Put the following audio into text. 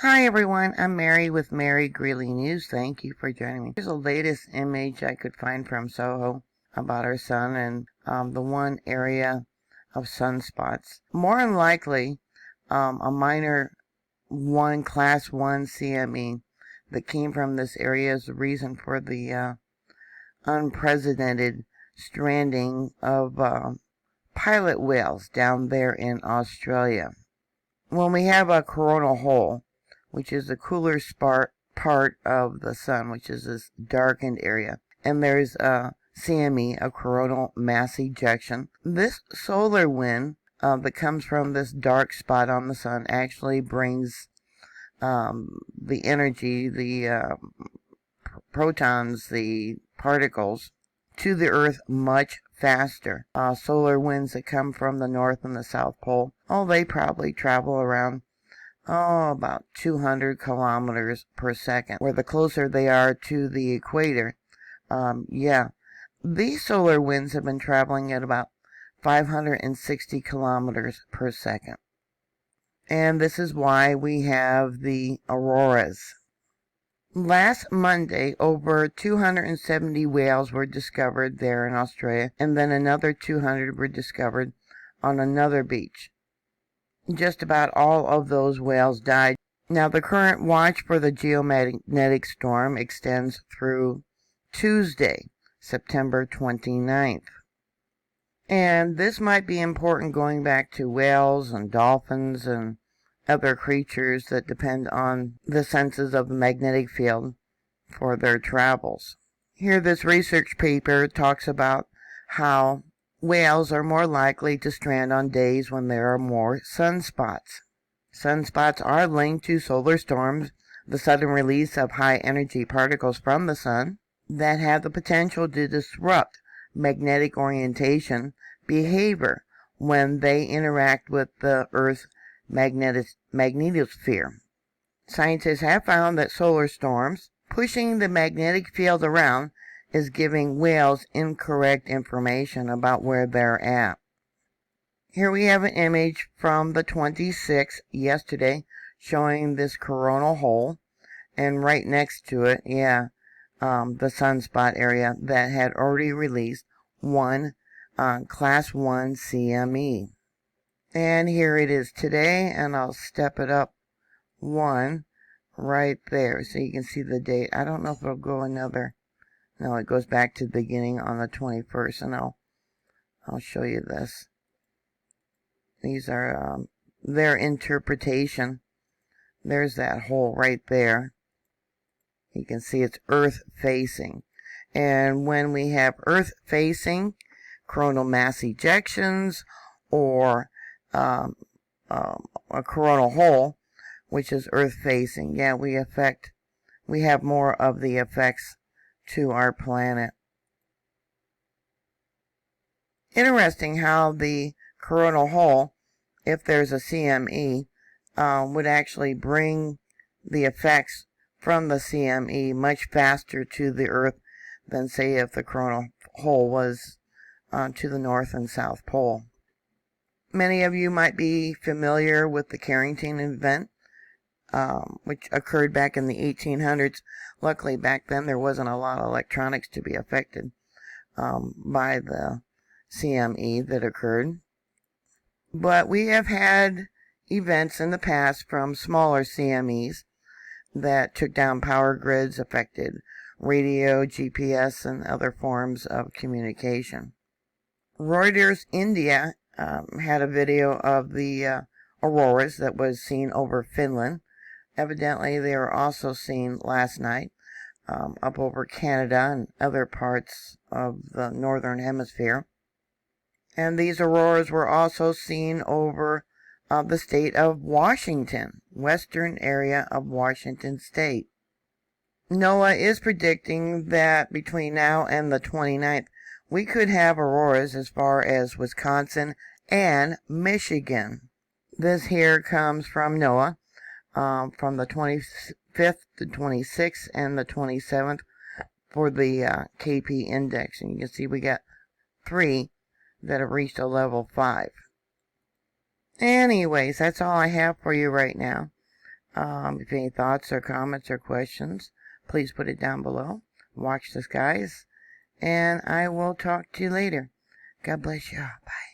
Hi everyone, I'm Mary with Mary Greeley News. Thank you for joining me. Here's the latest image I could find from Soho about our sun and the one area of sunspots. More than likely, a minor class 1 CME that came from this area is the reason for the unprecedented stranding of pilot whales down there in Australia. When we have a coronal hole, which is the cooler part of the sun, which is this darkened area, and there's a CME, a coronal mass ejection. This solar wind that comes from this dark spot on the sun actually brings the energy, the protons, the particles, to the Earth much faster. Solar winds that come from the North and the South Pole, they probably travel around about 200 kilometers per second, where the closer they are to the equator. These solar winds have been traveling at about 560 kilometers per second. And this is why we have the auroras. Last Monday, over 270 whales were discovered there in Australia, and then another 200 were discovered on another beach. Just about all of those whales died. Now, the current watch for the geomagnetic storm extends through Tuesday, September 29th. And this might be important going back to whales and dolphins and other creatures that depend on the senses of the magnetic field for their travels. Here, this research paper talks about how whales are more likely to strand on days when there are more sunspots. Sunspots are linked to solar storms, the sudden release of high-energy particles from the sun that have the potential to disrupt magnetic orientation behavior when they interact with the Earth's magnetosphere. Scientists have found that solar storms pushing the magnetic field around is giving whales incorrect information about where they're at. Here we have an image from the 26th, yesterday, showing this coronal hole, and right next to it, the sunspot area that had already released one class 1 CME. And here it is today, and I'll step it up one right there so you can see the date. I don't know if it'll go another. No, it goes back to the beginning on the 21st, and I'll show you this. These are their interpretation. There's that hole right there. You can see it's Earth-facing. And when we have Earth-facing coronal mass ejections or a coronal hole, which is Earth-facing, we have more of the effects to our planet. Interesting how the coronal hole, if there's a CME, would actually bring the effects from the CME much faster to the Earth than, say, if the coronal hole was to the North and South Pole. Many of you might be familiar with the Carrington event, which occurred back in the 1800s. Luckily, back then there wasn't a lot of electronics to be affected by the CME that occurred. But we have had events in the past from smaller CMEs that took down power grids, affected radio, GPS, and other forms of communication. Reuters India had a video of the auroras that was seen over Finland. Evidently, they were also seen last night up over Canada and other parts of the northern hemisphere. And these auroras were also seen over the state of Washington, western area of Washington state. NOAA is predicting that between now and the 29th, we could have auroras as far as Wisconsin and Michigan. This here comes from NOAA from the 25th, the 26th, and the 27th for the KP index. And you can see we got 3 that have reached a level 5. Anyways, that's all I have for you right now. If any thoughts or comments or questions, please put it down below. Watch the skies, and I will talk to you later. God bless you. Bye.